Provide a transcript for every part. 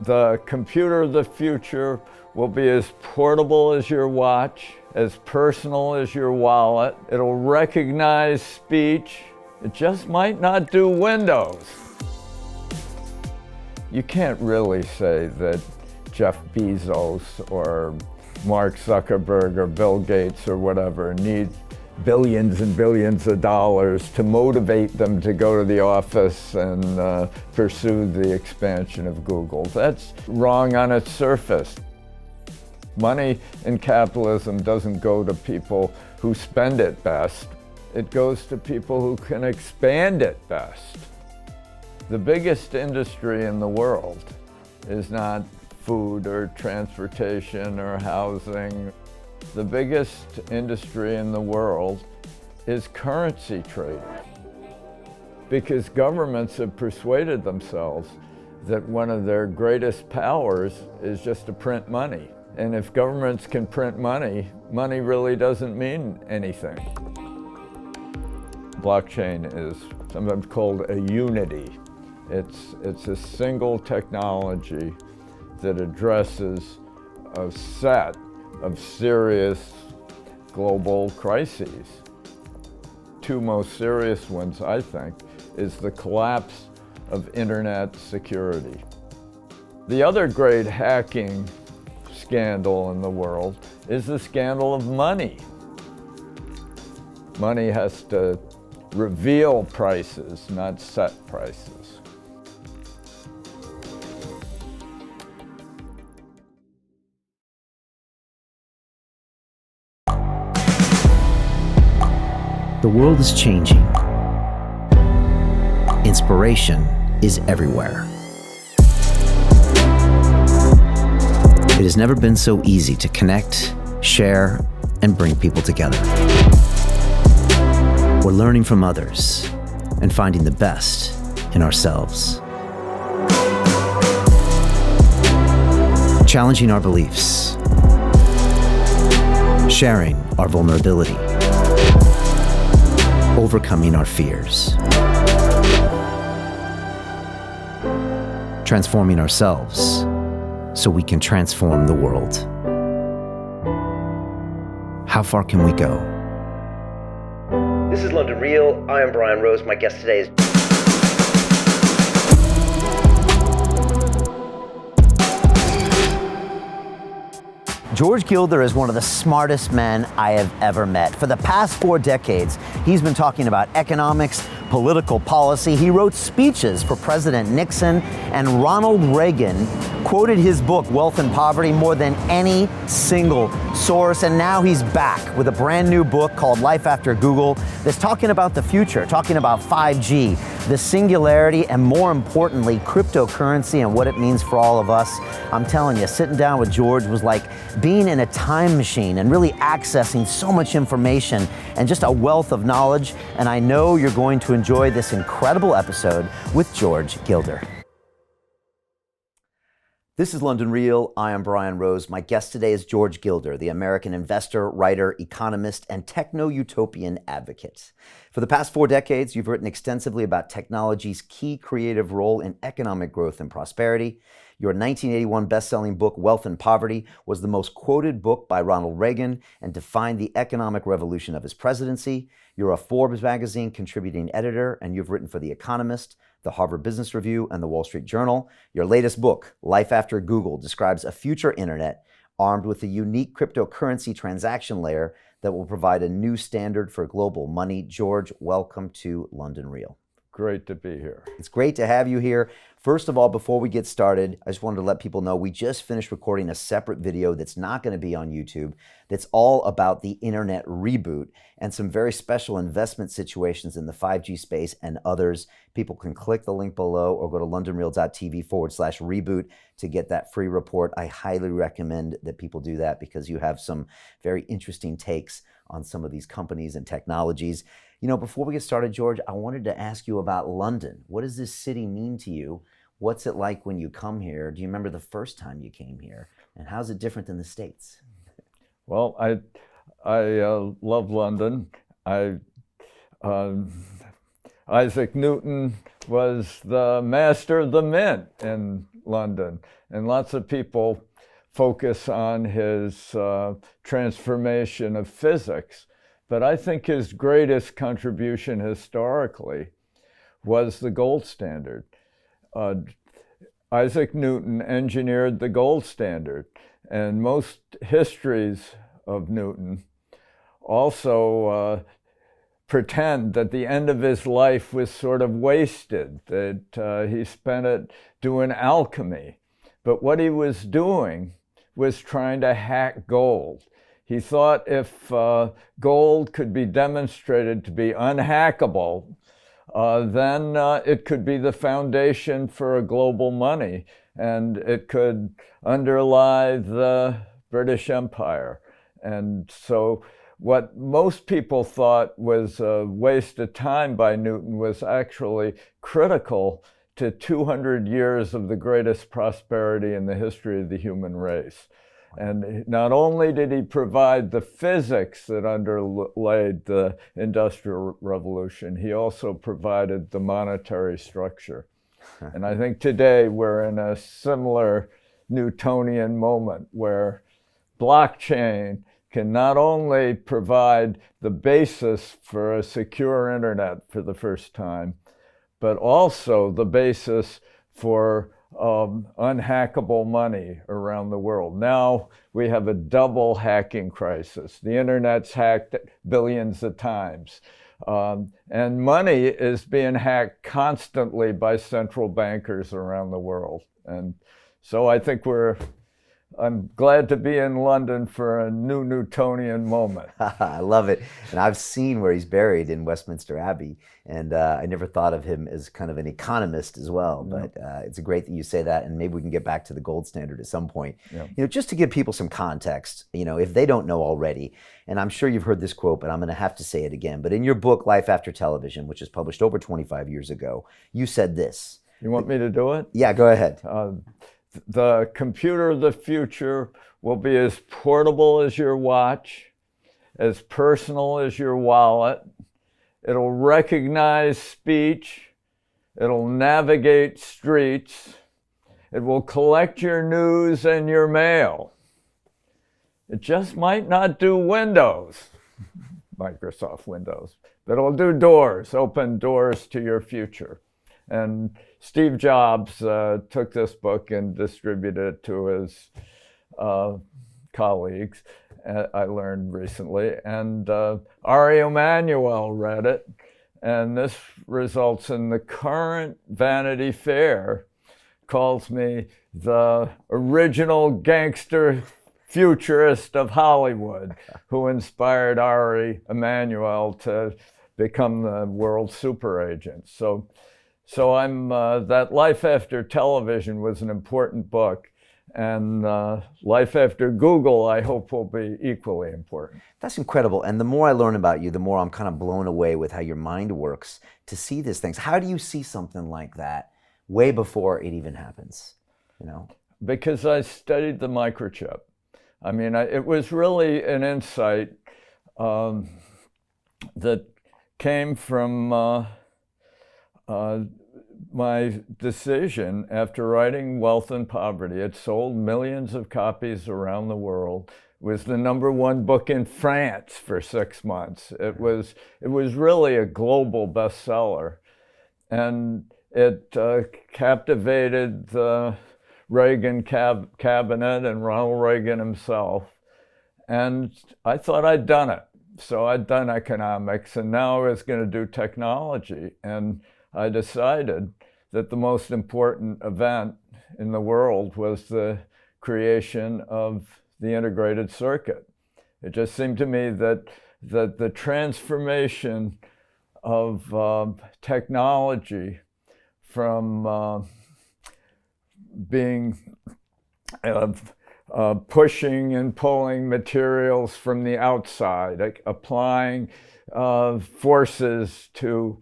The computer of the future will be as portable as your watch, as personal as your wallet. It'll recognize speech. It just might not do Windows. You can't really say that Jeff Bezos or Mark Zuckerberg or Bill Gates or whatever need billions and billions of dollars to motivate them to go to the office and pursue the expansion of Google. That's wrong on its surface. Money in capitalism doesn't go to people who spend it best. It goes to people who can expand it best. The biggest industry in the world is not food or transportation or housing. The biggest industry in the world is currency trading, because governments have persuaded themselves that one of their greatest powers is just to print money. And if governments can print money, money really doesn't mean anything. Blockchain is sometimes called a unity. It's a single technology that addresses a set of serious global crises. Two most serious ones, I think, is the collapse of internet security. The other great hacking scandal in the world is the scandal of money. Money has to reveal prices, not set prices. The world is changing. Inspiration is everywhere. It has never been so easy to connect, share, and bring people together. We're learning from others and finding the best in ourselves. Challenging our beliefs. Sharing our vulnerability. Overcoming our fears. Transforming ourselves so we can transform the world. How far can we go? This is London Real. I am Brian Rose. My guest today is George Gilder is one of the smartest men I have ever met. For the past 4 decades, he's been talking about economics, political policy. He wrote speeches for President Nixon, and Ronald Reagan quoted his book, Wealth and Poverty, more than any single source. And now he's back with a brand new book called Life After Google that's talking about the future, talking about 5G, the singularity, and more importantly, cryptocurrency and what it means for all of us. I'm telling you, sitting down with George was like being in a time machine and really accessing so much information and just a wealth of knowledge. And I know you're going to enjoy this incredible episode with George Gilder. This is London Real. I am Brian Rose. My guest today is George Gilder, the American investor, writer, economist, and techno-utopian advocate. For the past 4 decades, you've written extensively about technology's key creative role in economic growth and prosperity. Your 1981 best-selling book, Wealth and Poverty, was the most quoted book by Ronald Reagan and defined the economic revolution of his presidency. You're a Forbes magazine contributing editor, and you've written for The Economist, the Harvard Business Review, and the Wall Street Journal. Your latest book, Life After Google, describes a future internet armed with a unique cryptocurrency transaction layer that will provide a new standard for global money. George, welcome to London Real. Great to be here. It's great to have you here. First of all, before we get started, I just wanted to let people know we just finished recording a separate video that's not going to be on YouTube that's all about the internet reboot and some very special investment situations in the 5G space and others. People can click the link below or go to londonreal.tv/reboot to get that free report. I highly recommend that people do that because you have some very interesting takes on some of these companies and technologies. You know, before we get started, George, I wanted to ask you about London. What does this city mean to you? What's it like when you come here? Do you remember the first time you came here? And how's it different than the States? Well, I love London. Isaac Newton was the master of the mint in London. And lots of people focus on his transformation of physics. But I think his greatest contribution historically was the gold standard. Isaac Newton engineered the gold standard, and most histories of Newton also pretend that the end of his life was sort of wasted, that he spent it doing alchemy. But what he was doing was trying to hack gold. He thought if gold could be demonstrated to be unhackable, then it could be the foundation for a global money, and it could underlie the British Empire. And so what most people thought was a waste of time by Newton was actually critical to 200 years of the greatest prosperity in the history of the human race. And not only did he provide the physics that underlaid the Industrial Revolution, he also provided the monetary structure. And I think today we're in a similar Newtonian moment where blockchain can not only provide the basis for a secure internet for the first time, but also the basis for unhackable money around the world. Now we have a double hacking crisis. The internet's hacked billions of times. And money is being hacked constantly by central bankers around the world. And so I think I'm glad to be in London for a new Newtonian moment. I love it. And I've seen where he's buried in Westminster Abbey. And I never thought of him as kind of an economist as well. But it's great that you say that. And maybe we can get back to the gold standard at some point. Yeah. Just to give people some context, if they don't know already, and I'm sure you've heard this quote, but I'm going to have to say it again. But in your book, Life After Television, which was published over 25 years ago, you said this. You want me to do it? Yeah, go ahead. The computer of the future will be as portable as your watch, as personal as your wallet. It'll recognize speech. It'll navigate streets. It will collect your news and your mail. It just might not do Windows, Microsoft Windows, but it'll do doors, open doors to your future. And Steve Jobs took this book and distributed it to his colleagues, I learned recently. And Ari Emanuel read it. And this results in the current Vanity Fair calls me the original gangster futurist of Hollywood who inspired Ari Emanuel to become the world super agent. So I'm that Life After Television was an important book, and Life After Google I hope will be equally important. That's incredible. And the more I learn about you, the more I'm kind of blown away with how your mind works to see these things. How do you see something like that way before it even happens? Because I studied the microchip. I mean, it was really an insight that came from my decision after writing Wealth and Poverty. It sold millions of copies around the world. It was the #1 book in France for 6 months. It was really a global bestseller. And it captivated the Reagan cabinet and Ronald Reagan himself. And I thought I'd done it. So I'd done economics, and now I was going to do technology. And I decided that the most important event in the world was the creation of the integrated circuit. It just seemed to me that the transformation of technology from being pushing and pulling materials from the outside, like applying forces to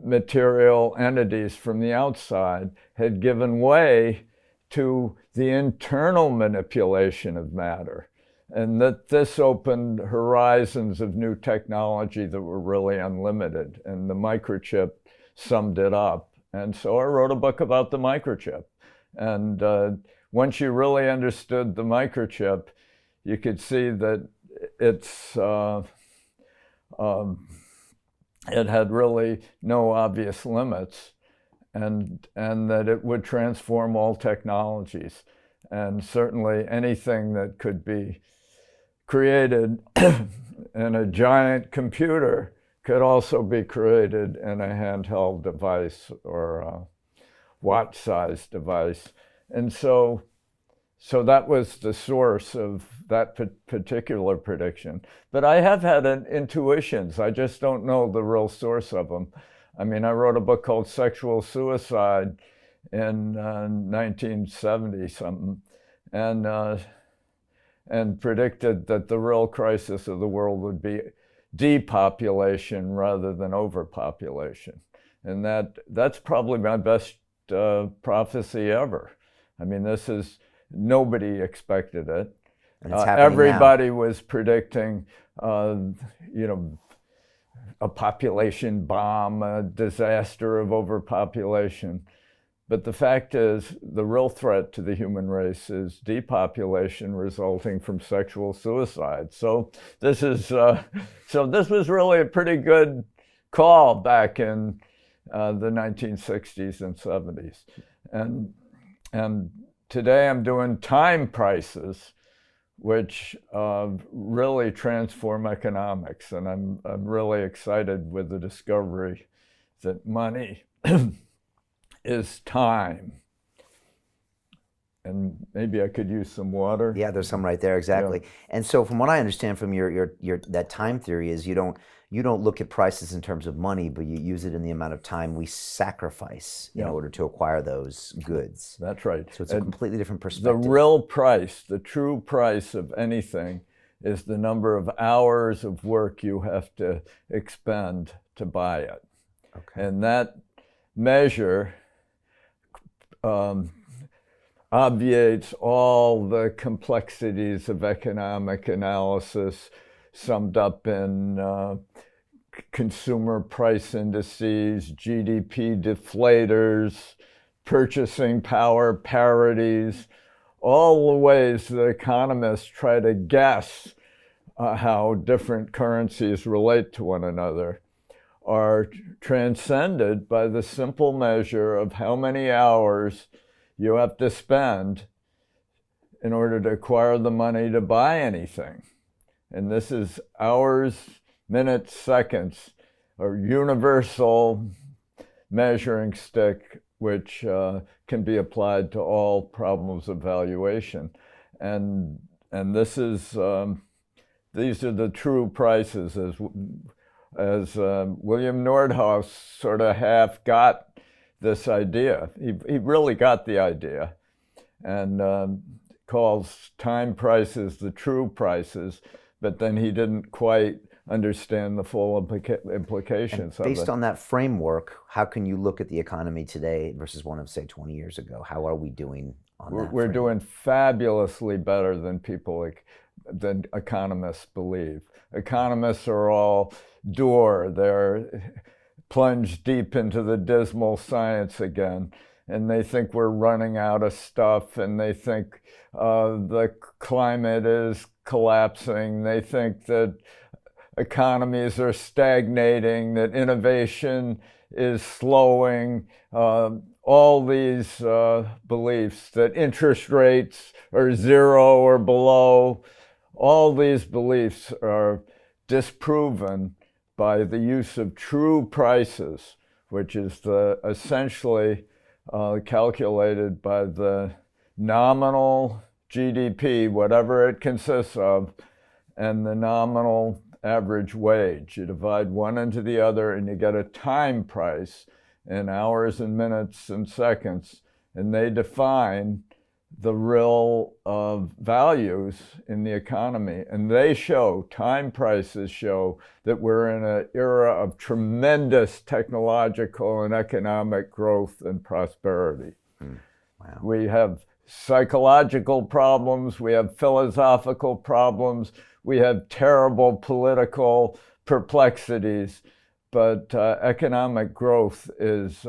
material entities from the outside, had given way to the internal manipulation of matter. And that this opened horizons of new technology that were really unlimited. And the microchip summed it up. And so I wrote a book about the microchip. And once you really understood the microchip, you could see that it had really no obvious limits, and that it would transform all technologies. And certainly anything that could be created in a giant computer could also be created in a handheld device or a watch-sized device. And so that was the source of that particular prediction. But I have had intuitions. I just don't know the real source of them. I mean, I wrote a book called Sexual Suicide in 1970-something, and predicted that the real crisis of the world would be depopulation rather than overpopulation. And that's probably my best prophecy ever. I mean, nobody expected it. And it's happening everybody now. Was predicting, a population bomb, a disaster of overpopulation. But the fact is, the real threat to the human race is depopulation resulting from sexual suicide. So this was really a pretty good call back in the 1960s and 70s. And today I'm doing time prices, which really transform economics. And I'm really excited with the discovery that money is time. And maybe I could use some water. Yeah, there's some right there, exactly. Yeah. And so from what I understand from your that time theory is you don't look at prices in terms of money, but you use it in the amount of time we sacrifice in order to acquire those goods. That's right. So it's a completely different perspective. The real price, the true price of anything is the number of hours of work you have to expend to buy it. Okay. And that measure obviates all the complexities of economic analysis summed up in consumer price indices, GDP deflators, purchasing power parities, all the ways that economists try to guess how different currencies relate to one another are transcended by the simple measure of how many hours you have to spend in order to acquire the money to buy anything. And this is hours, minutes, seconds, a universal measuring stick which can be applied to all problems of valuation. And this is, these are the true prices, as William Nordhaus sort of half got this idea. He really got the idea, and calls time prices the true prices, but then he didn't quite understand the full implications of it. Based on that framework, how can you look at the economy today versus one of, say, 20 years ago? How are we doing on that? We're doing fabulously better than than economists believe. Economists are all they're plunged deep into the dismal science again, and they think we're running out of stuff, and they think the climate is collapsing. They think that economies are stagnating, that innovation is slowing, all these beliefs that interest rates are zero or below. All these beliefs are disproven by the use of true prices, which is essentially calculated by the nominal GDP, whatever it consists of, and the nominal average wage. You divide one into the other and you get a time price in hours and minutes and seconds, and they define the real values in the economy. And time prices show that we're in an era of tremendous technological and economic growth and prosperity. Wow. We have psychological problems, we have philosophical problems, we have terrible political perplexities, but economic growth is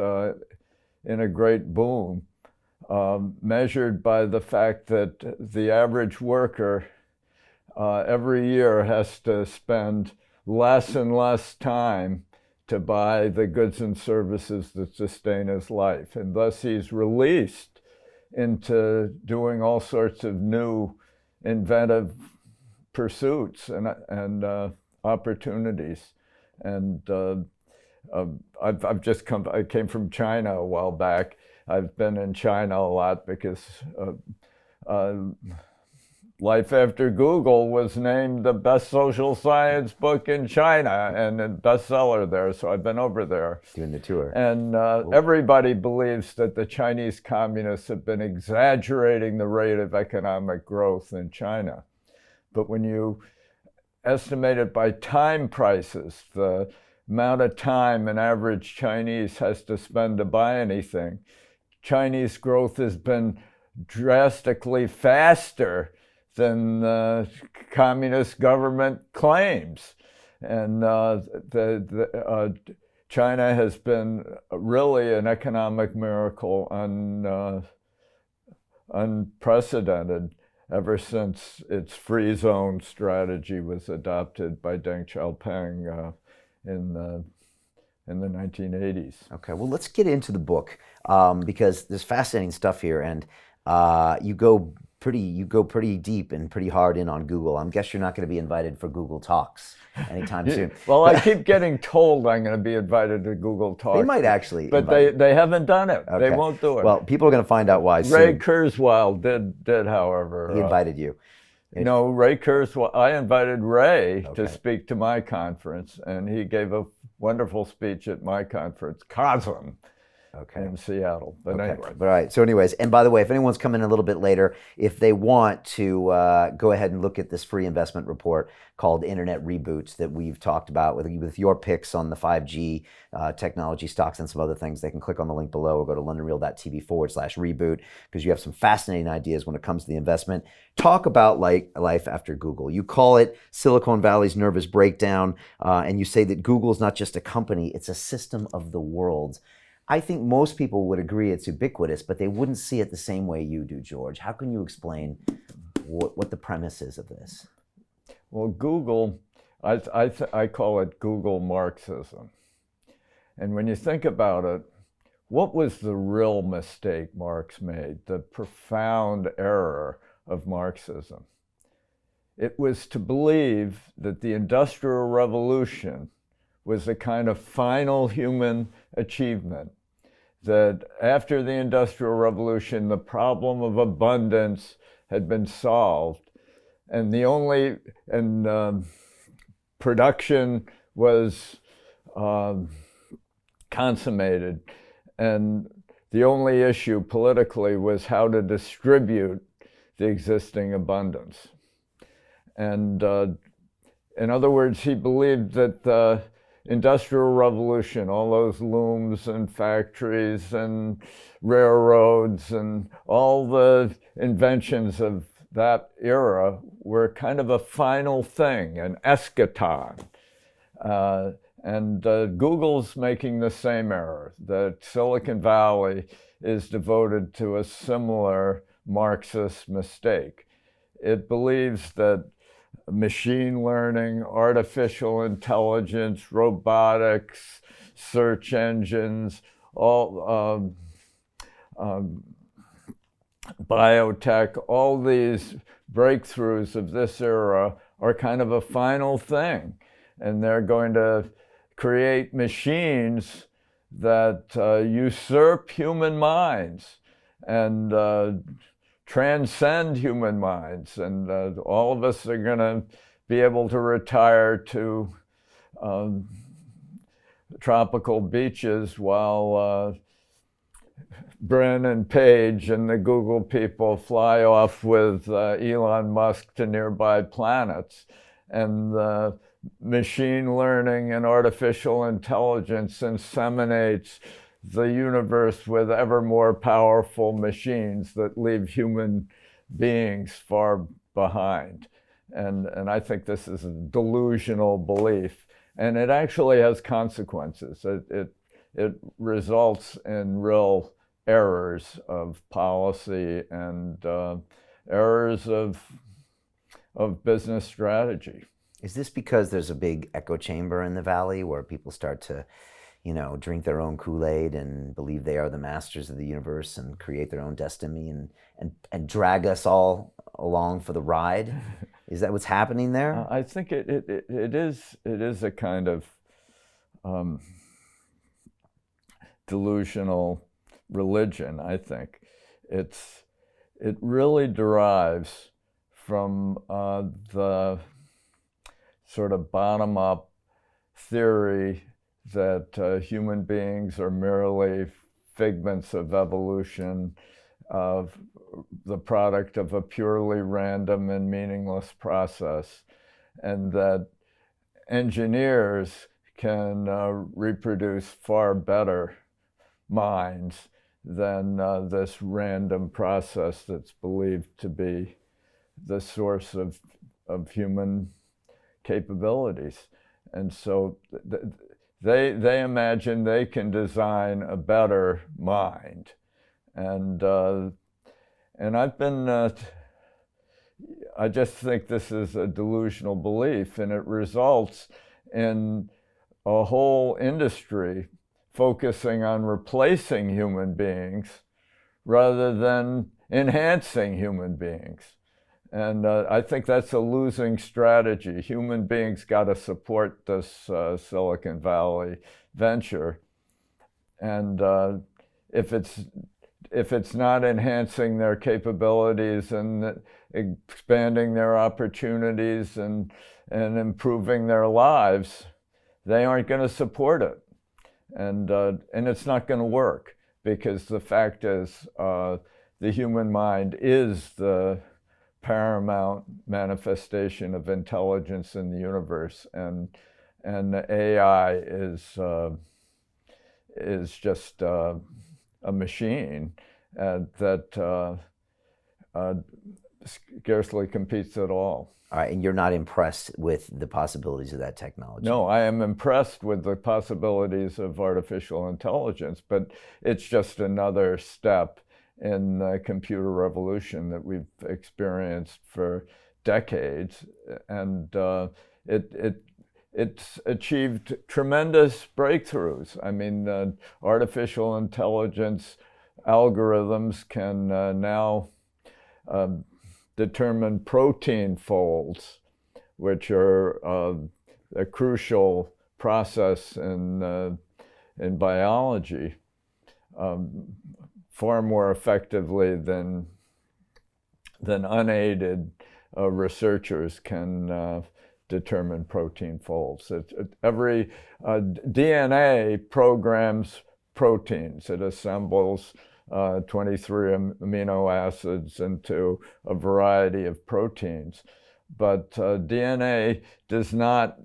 in a great boom, measured by the fact that the average worker every year has to spend less and less time to buy the goods and services that sustain his life. And thus he's released into doing all sorts of new inventive pursuits and opportunities. And I came from China a while back. I've been in China a lot because Life After Google was named the best social science book in China and a bestseller there, so I've been over there. Doing the tour. And everybody believes that the Chinese communists have been exaggerating the rate of economic growth in China. But when you estimate it by time prices, the amount of time an average Chinese has to spend to buy anything, Chinese growth has been drastically faster than the communist government claims. And China has been really an economic miracle, unprecedented, ever since its free zone strategy was adopted by Deng Xiaoping in the 1980s. Okay, well, let's get into the book because there's fascinating stuff here, and you go pretty deep and pretty hard in on Google. I guess you're not going to be invited for Google Talks anytime soon. Well, I keep getting told I'm going to be invited to Google Talks. They might actually, but they haven't done it. Okay. They won't do it. Well, people are going to find out why soon. Ray Kurzweil did, however. He invited you. No, Ray Kurzweil. I invited Ray to speak to my conference, and he gave a wonderful speech at my conference, COSM. In Seattle. But anyway. All right. So anyways, and by the way, if anyone's coming a little bit later, if they want to go ahead and look at this free investment report called Internet Reboots that we've talked about with your picks on the 5G technology stocks and some other things, they can click on the link below or go to londonreal.tv/reboot because you have some fascinating ideas when it comes to the investment. Talk about life after Google. You call it Silicon Valley's nervous breakdown, and you say that Google's not just a company, it's a system of the world. I think most people would agree it's ubiquitous, but they wouldn't see it the same way you do, George. How can you explain what the premise is of this? Well, Google, I call it Google Marxism. And when you think about it, what was the real mistake Marx made, the profound error of Marxism? It was to believe that the Industrial Revolution was a kind of final human achievement, that after the Industrial Revolution, the problem of abundance had been solved, and production was consummated, and the only issue politically was how to distribute the existing abundance. And in other words, he believed that the Industrial Revolution, all those looms and factories and railroads and all the inventions of that era were kind of a final thing, an eschaton. And Google's making the same error, that Silicon Valley is devoted to a similar Marxist mistake. It believes that machine learning, artificial intelligence, robotics, search engines, all biotech, all these breakthroughs of this era are kind of a final thing. And they're going to create machines that usurp human minds and transcend human minds, and all of us are going to be able to retire to tropical beaches while Brin and Page and the Google people fly off with Elon Musk to nearby planets. And machine learning and artificial intelligence inseminates the universe with ever more powerful machines that leave human beings far behind. And I think this is a delusional belief. And it actually has consequences. It results in real errors of policy and errors of business strategy. Is this because there's a big echo chamber in the valley where people start to, drink their own Kool-Aid and believe they are the masters of the universe and create their own destiny and drag us all along for the ride? Is that what's happening there? I think it is a kind of delusional religion. I think it really derives from the sort of bottom-up theory that human beings are merely figments of evolution, of the product of a purely random and meaningless process, and that engineers can reproduce far better minds than this random process that's believed to be the source of human capabilities. And so they imagine they can design a better mind. And I've been, I just think this is a delusional belief, and it results in a whole industry focusing on replacing human beings rather than enhancing human beings. And I think that's a losing strategy. Human beings got to support this Silicon Valley venture. And if it's not enhancing their capabilities and expanding their opportunities and improving their lives, they aren't going to support it. And it's not going to work, because the fact is the human mind is the paramount manifestation of intelligence in the universe, and AI is just a machine that scarcely competes at all. All right, and you're not impressed with the possibilities of that technology? No, I am impressed with the possibilities of artificial intelligence, but it's just another step in the computer revolution that we've experienced for decades. And it's achieved tremendous breakthroughs. I mean, artificial intelligence algorithms can now determine protein folds, which are a crucial process in biology, far more effectively than unaided researchers can determine protein folds. Every DNA programs proteins. It assembles 23 amino acids into a variety of proteins. But DNA does not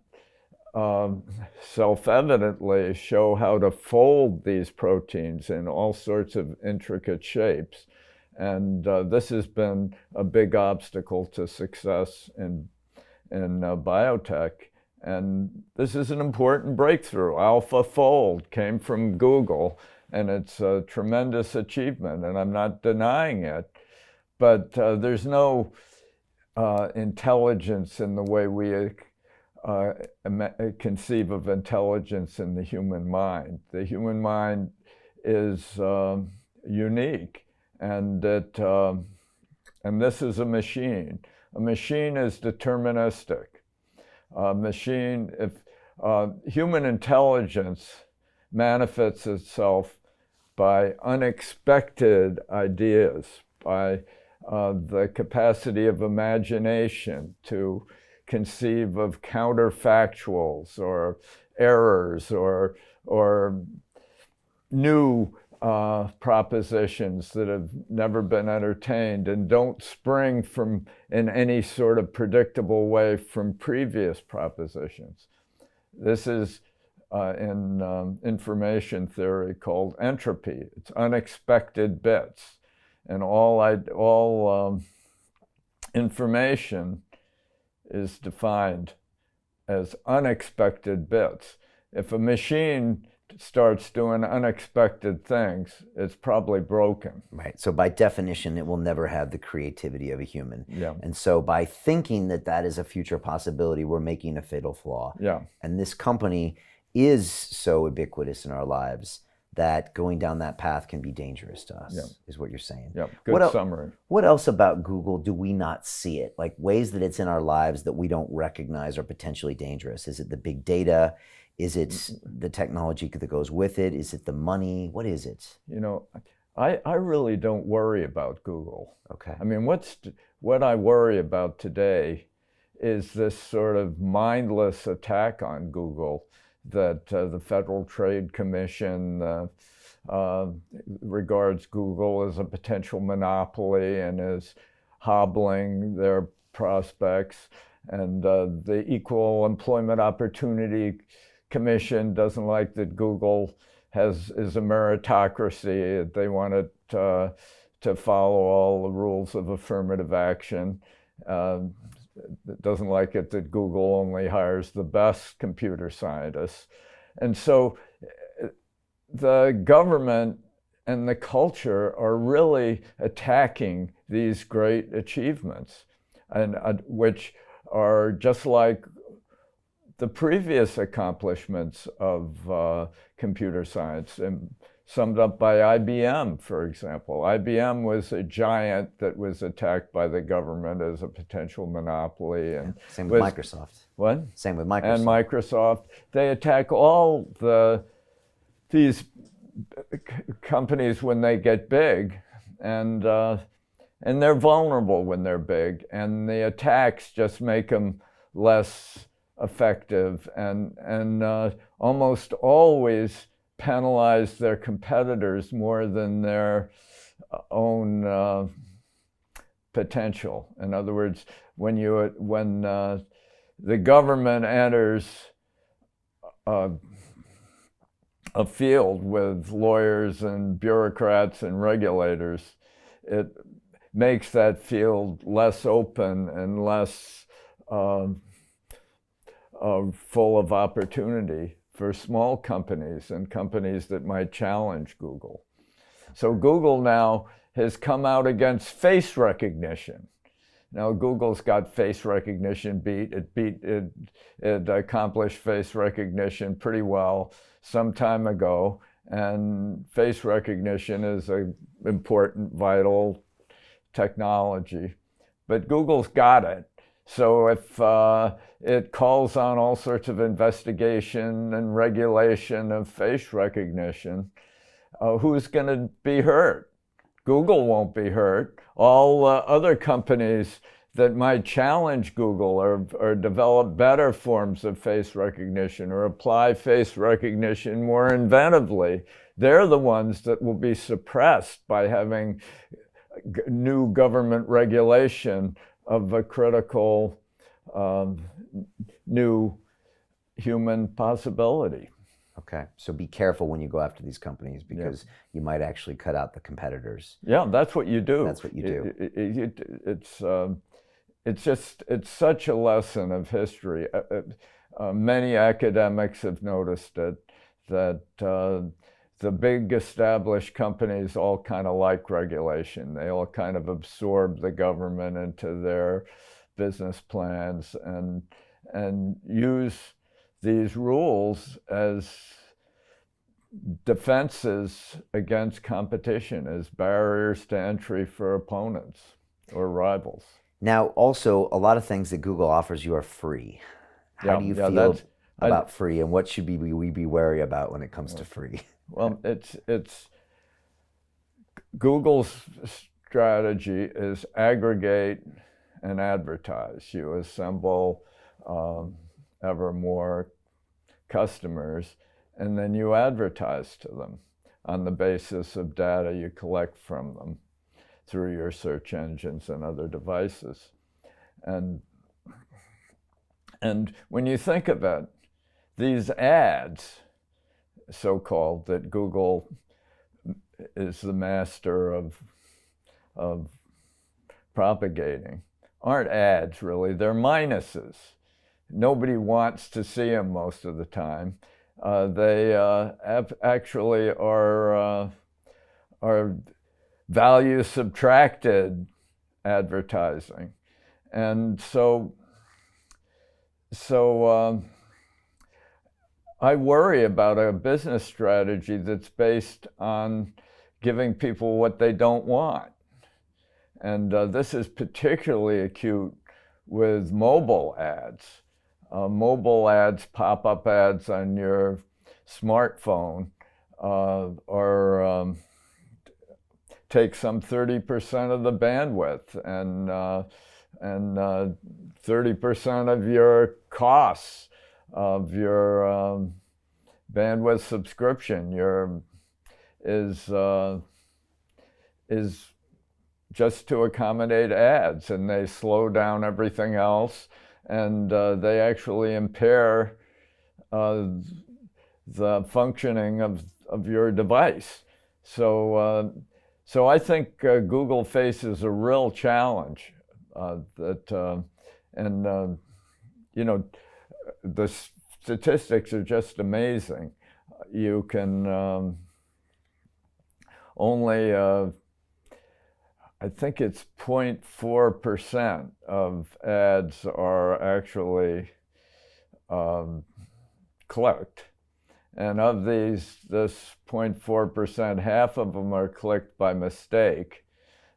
self-evidently show how to fold these proteins in all sorts of intricate shapes. And this has been a big obstacle to success in biotech. And this is an important breakthrough. AlphaFold came from Google, and it's a tremendous achievement, and I'm not denying it. But there's no intelligence in the way we conceive of intelligence in the human mind. The human mind is unique, and this is a machine. A machine is deterministic. Human intelligence manifests itself by unexpected ideas, by the capacity of imagination to conceive of counterfactuals or errors or new propositions that have never been entertained and don't spring from in any sort of predictable way from previous propositions. This is in information theory called entropy. It's unexpected bits, and all information is defined as unexpected bits. If a machine starts doing unexpected things, it's probably broken. Right. So by definition, it will never have the creativity of a human. Yeah. And so by thinking that that is a future possibility, we're making a fatal flaw. Yeah. And this company is so ubiquitous in our lives that going down that path can be dangerous to us, Yeah. is what you're saying. Yeah. Good summary. What else about Google do we not see it? Like ways that it's in our lives that we don't recognize are potentially dangerous? Is it the big data? Is it the technology that goes with it? Is it the money? What is it? You know, I really don't worry about Google. Okay. I mean, what I worry about today is this sort of mindless attack on Google that the Federal Trade Commission regards Google as a potential monopoly and is hobbling their prospects. And the Equal Employment Opportunity Commission doesn't like that Google is a meritocracy. They want it to follow all the rules of affirmative action. It doesn't like it that Google only hires the best computer scientists. And so the government and the culture are really attacking these great achievements, and which are just like the previous accomplishments of computer science, and summed up by IBM, for example. IBM was a giant that was attacked by the government as a potential monopoly. And same with Microsoft. What? Same with Microsoft. And Microsoft. They attack all these companies when they get big, and they're vulnerable when they're big, and the attacks just make them less effective, and almost always penalize their competitors more than their own potential. In other words, when the government enters a field with lawyers and bureaucrats and regulators, it makes that field less open and less full of opportunity for small companies and companies that might challenge Google. So Google now has come out against face recognition. Now Google's got face recognition beat. It accomplished face recognition pretty well some time ago, and face recognition is an important, vital technology. But Google's got it. So if it calls on all sorts of investigation and regulation of face recognition, who's going to be hurt? Google won't be hurt. All other companies that might challenge Google or develop better forms of face recognition or apply face recognition more inventively, they're the ones that will be suppressed by having new government regulation of a critical new human possibility. Okay, so be careful when you go after these companies, because you might actually cut out the competitors. Yeah, that's what you do. That's what you do. It's such a lesson of history. Many academics have noticed it, that the big established companies all kind of like regulation. They all kind of absorb the government into their business plans and use these rules as defenses against competition, as barriers to entry for opponents or rivals. Now, also, a lot of things that Google offers you are free. How do you feel about free, and what should we be wary about when it comes to free? Well, it's Google's strategy is aggregate and advertise. You assemble ever more customers, and then you advertise to them on the basis of data you collect from them through your search engines and other devices. And when you think of it, these ads, so-called, that Google is the master of propagating, aren't ads really, they're minuses. Nobody wants to see them most of the time. They actually are value subtracted advertising. And so I worry about a business strategy that's based on giving people what they don't want. And this is particularly acute with mobile ads. Mobile ads, pop-up ads on your smartphone take some 30% of the bandwidth and 30% of your costs of your bandwidth subscription is just to accommodate ads, and they slow down everything else, and they actually impair the functioning of your device. So I think Google faces a real challenge you know, the statistics are just amazing. You can only, I think it's 0.4% of ads are actually clicked. And of this 0.4%, half of them are clicked by mistake.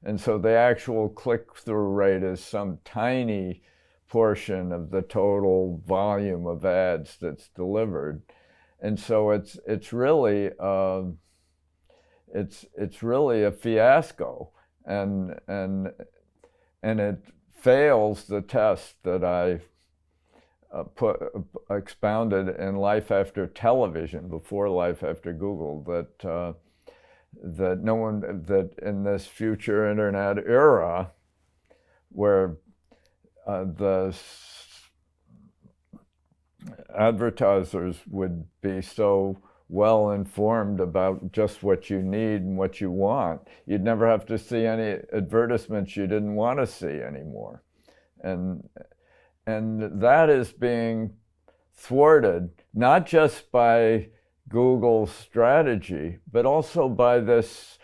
And so the actual click-through rate is some tiny portion of the total volume of ads that's delivered. And so it's really a fiasco, and it fails the test that I expounded in Life After Television, before Life After Google, that in this future internet era, where the advertisers would be so well informed about just what you need and what you want, you'd never have to see any advertisements you didn't want to see anymore. And that is being thwarted, not just by Google's strategy, but also by this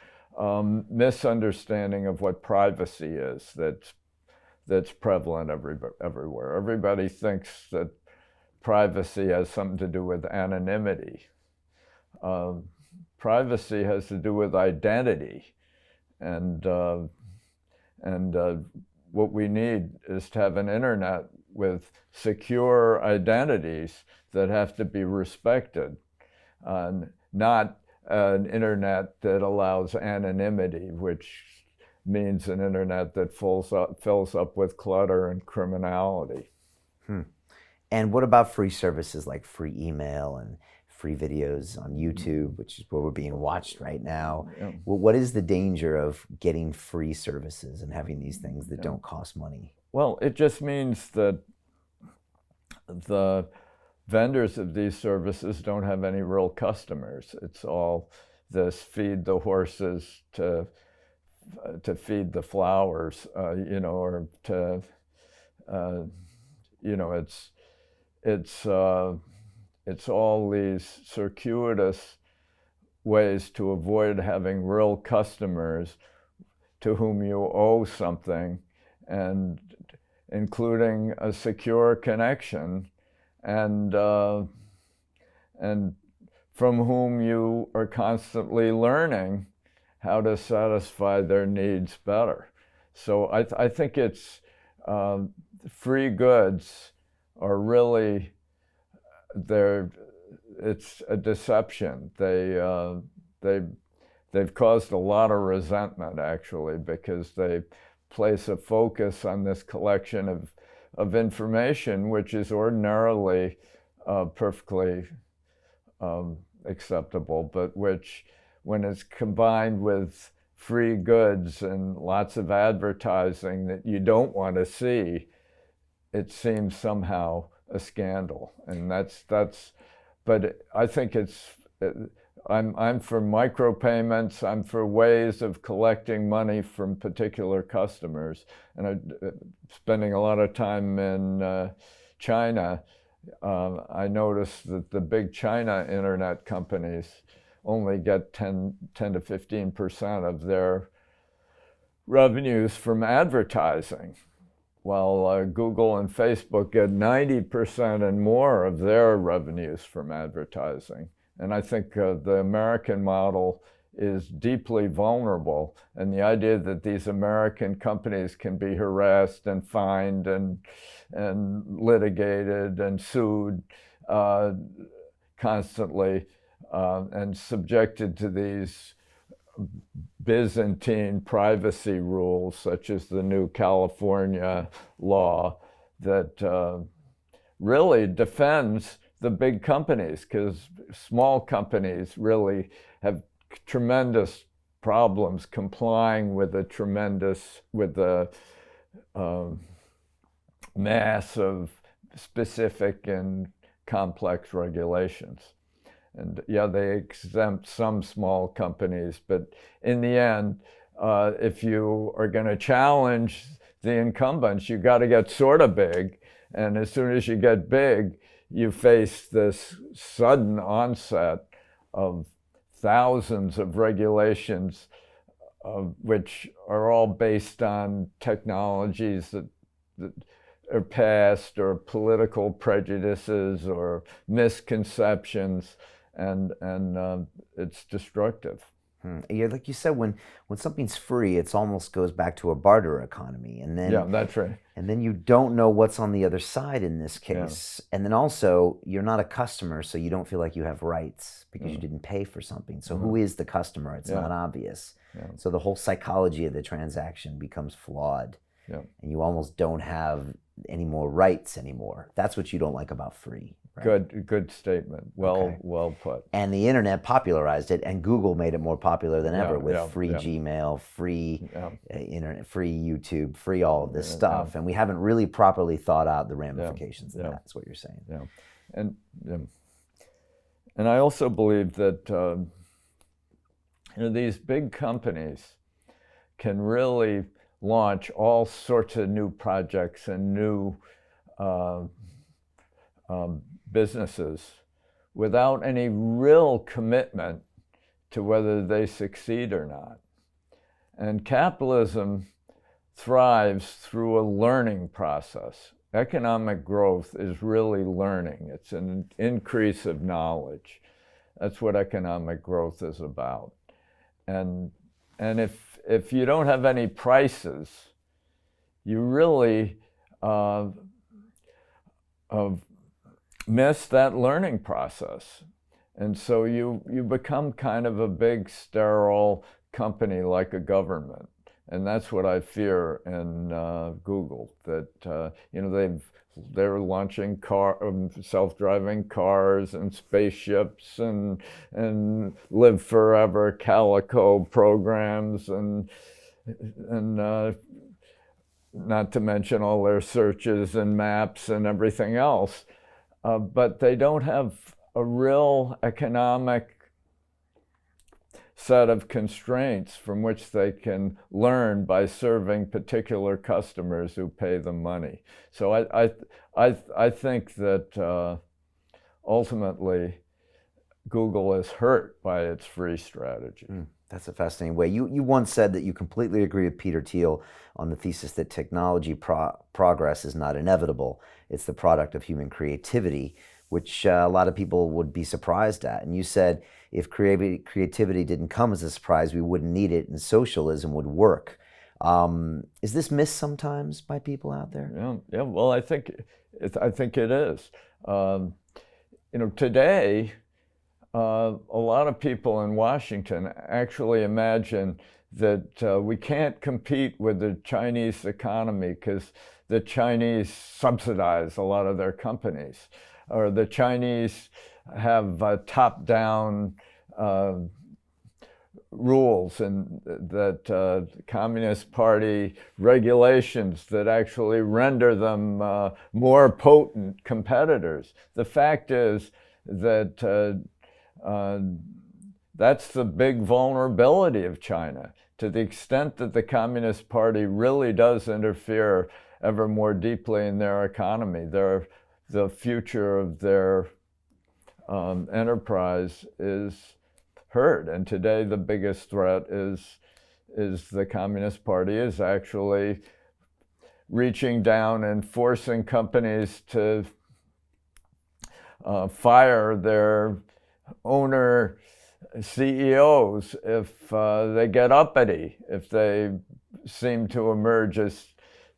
misunderstanding of what privacy is that's prevalent everywhere. Everybody thinks that privacy has something to do with anonymity. Privacy has to do with identity, and what we need is to have an internet with secure identities that have to be respected, not an internet that allows anonymity, which means an internet that fills up with clutter and criminality. And what about free services like free email and free videos on YouTube, which is where we're being watched right now? Yeah. Well, what is the danger of getting free services and having these things that don't cost money? Well, it just means that the vendors of these services don't have any real customers. It's all this feed the horses to feed the flowers, or to, it's all these circuitous ways to avoid having real customers to whom you owe something, and including a secure connection, and from whom you are constantly learning how to satisfy their needs better. So I think it's free goods are really, it's a deception. They've caused a lot of resentment, actually, because they place a focus on this collection of information, which is ordinarily perfectly acceptable, but which, when it's combined with free goods and lots of advertising that you don't want to see, it seems somehow a scandal. And but I think I'm for micropayments. I'm for ways of collecting money from particular customers. And I'm spending a lot of time in China, I noticed that the big China internet companies only get 10 to 15% of their revenues from advertising, while Google and Facebook get 90% and more of their revenues from advertising. And I think the American model is deeply vulnerable, and the idea that these American companies can be harassed and fined and litigated and sued constantly and subjected to these Byzantine privacy rules, such as the new California law that really defends the big companies, because small companies really have tremendous problems complying with the mass of specific and complex regulations. And yeah, they exempt some small companies, but in the end, if you are going to challenge the incumbents, you got to get sort of big. And as soon as you get big, you face this sudden onset of thousands of regulations, which are all based on technologies that are past, or political prejudices or misconceptions, and it's destructive. Yeah, like you said, when something's free, it almost goes back to a barter economy, and then Yeah, that's right. and then you don't know what's on the other side in this case, and then also you're not a customer, so you don't feel like you have rights because you didn't pay for something. So who is the customer? It's not obvious. So the whole psychology of the transaction becomes flawed, and you almost don't have any more rights anymore. That's what you don't like about free. Right? Good statement. Well put. And the internet popularized it, and Google made it more popular than ever with free Gmail, free internet, free YouTube, free all of this stuff. And we haven't really properly thought out the ramifications of that. That's what you're saying. And I also believe that these big companies can really launch all sorts of new projects and new businesses without any real commitment to whether they succeed or not. And capitalism thrives through a learning process. Economic growth is really learning. It's an increase of knowledge. That's what economic growth is about. And if you don't have any prices, you really miss that learning process. And so you become kind of a big sterile company like a government. And that's what I fear in Google, that they're launching self-driving cars and spaceships and live forever calico programs and not to mention all their searches and maps and everything else. But they don't have a real economic set of constraints from which they can learn by serving particular customers who pay them money. So I think that ultimately Google is hurt by its free strategy. That's a fascinating way. You once said that you completely agree with Peter Thiel on the thesis that technology progress is not inevitable. It's the product of human creativity, which a lot of people would be surprised at. And you said if creativity didn't come as a surprise, we wouldn't need it, and socialism would work. Is this missed sometimes by people out there? Yeah. Well, I think it is. Today, a lot of people in Washington actually imagine that we can't compete with the Chinese economy because the Chinese subsidize a lot of their companies, or the Chinese have top-down rules, and that Communist Party regulations that actually render them more potent competitors. The fact is that that's the big vulnerability of China. To the extent that the Communist Party really does interfere ever more deeply in their economy, they're the future of their enterprise is hurt. And today the biggest threat is the Communist Party is actually reaching down and forcing companies to fire their owner CEOs if they get uppity, if they seem to emerge as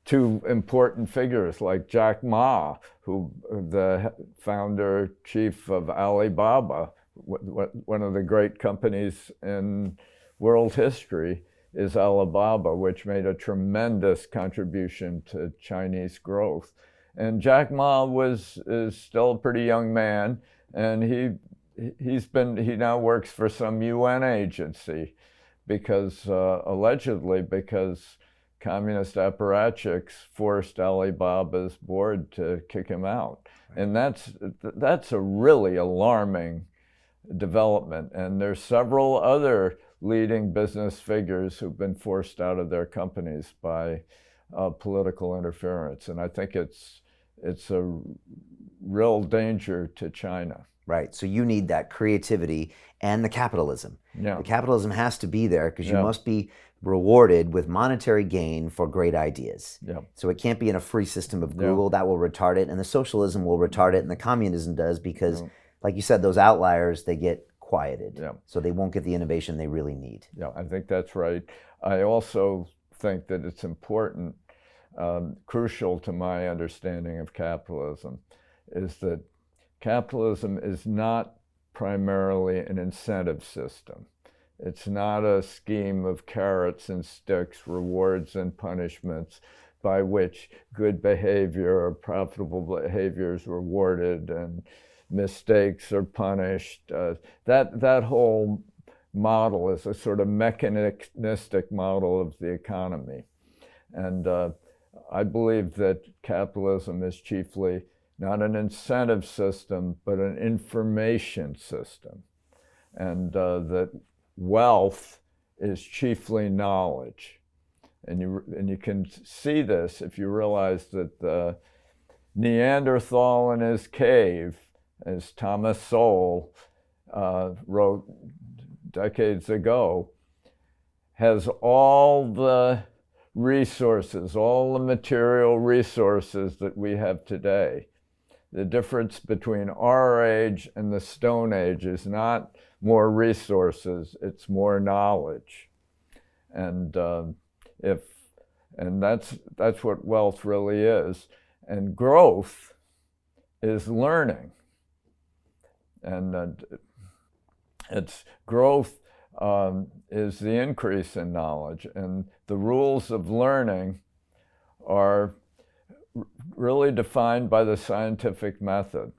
too important figures like Jack Ma, who the founder chief of Alibaba, one of the great companies in world history is Alibaba, which made a tremendous contribution to Chinese growth. And Jack Ma is still a pretty young man, and he now works for some UN agency because allegedly because communist apparatchiks forced Alibaba's board to kick him out. And that's a really alarming development. And there's several other leading business figures who've been forced out of their companies by political interference. And I think it's a real danger to China. Right. So you need that creativity and the capitalism. Yeah. The capitalism has to be there because you must be rewarded with monetary gain for great ideas. Yeah. So it can't be in a free system of Google. That will retard it, and the socialism will retard it, and the communism does because, like you said, those outliers, they get quieted. Yeah. So they won't get the innovation they really need. Yeah, I think that's right. I also think that it's important, crucial to my understanding of capitalism, is that capitalism is not primarily an incentive system. It's not a scheme of carrots and sticks, rewards and punishments by which good behavior or profitable behavior is rewarded and mistakes are punished. That whole model is a sort of mechanistic model of the economy. And I believe that capitalism is chiefly not an incentive system, but an information system. And that wealth is chiefly knowledge. And you can see this if you realize that the Neanderthal in his cave, as Thomas Sowell wrote decades ago, has all the resources, all the material resources that we have today. The difference between our age and the Stone Age is not more resources, it's more knowledge. And that's what wealth really is. And growth is learning. And it's growth is the increase in knowledge. And the rules of learning are really defined by the scientific method.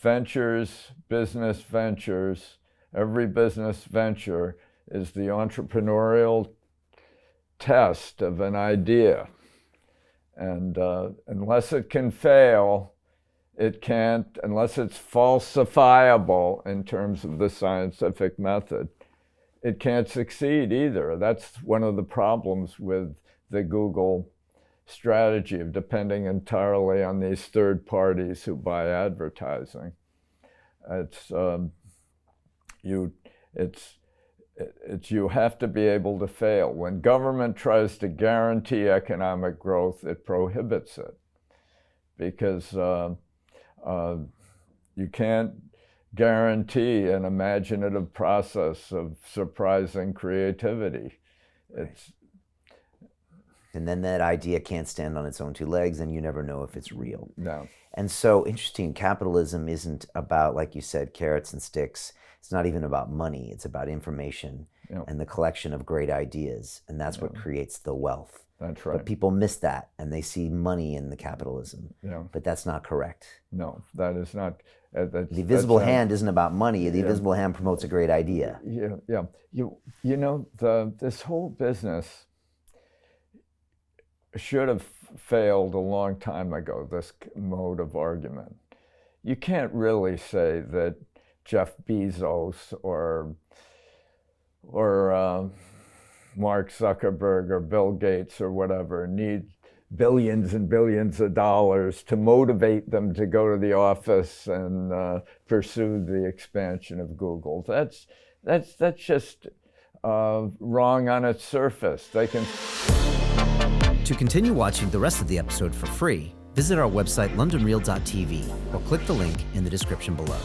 Ventures, business ventures, every business venture is the entrepreneurial test of an idea. And unless it can fail, it can't, unless it's falsifiable in terms of the scientific method, it can't succeed either. That's one of the problems with the Google strategy of depending entirely on these third parties who buy advertising. You have to be able to fail. When government tries to guarantee economic growth, it prohibits it because you can't guarantee an imaginative process of surprising creativity. And then that idea can't stand on its own two legs, and you never know if it's real. No. And so, interesting, capitalism isn't about, like you said, carrots and sticks. It's not even about money. It's about information and the collection of great ideas. And that's what creates the wealth. That's right. But people miss that, and they see money in the capitalism. Yeah. But that's not correct. No, that is not. The invisible hand isn't about money. The invisible hand promotes a great idea. Yeah. You know, this whole business should have failed a long time ago, this mode of argument. You can't really say that Jeff Bezos or Mark Zuckerberg or Bill Gates or whatever need billions and billions of dollars to motivate them to go to the office and pursue the expansion of Google. That's just wrong on its surface. They can. To continue watching the rest of the episode for free, visit our website londonreal.tv or click the link in the description below.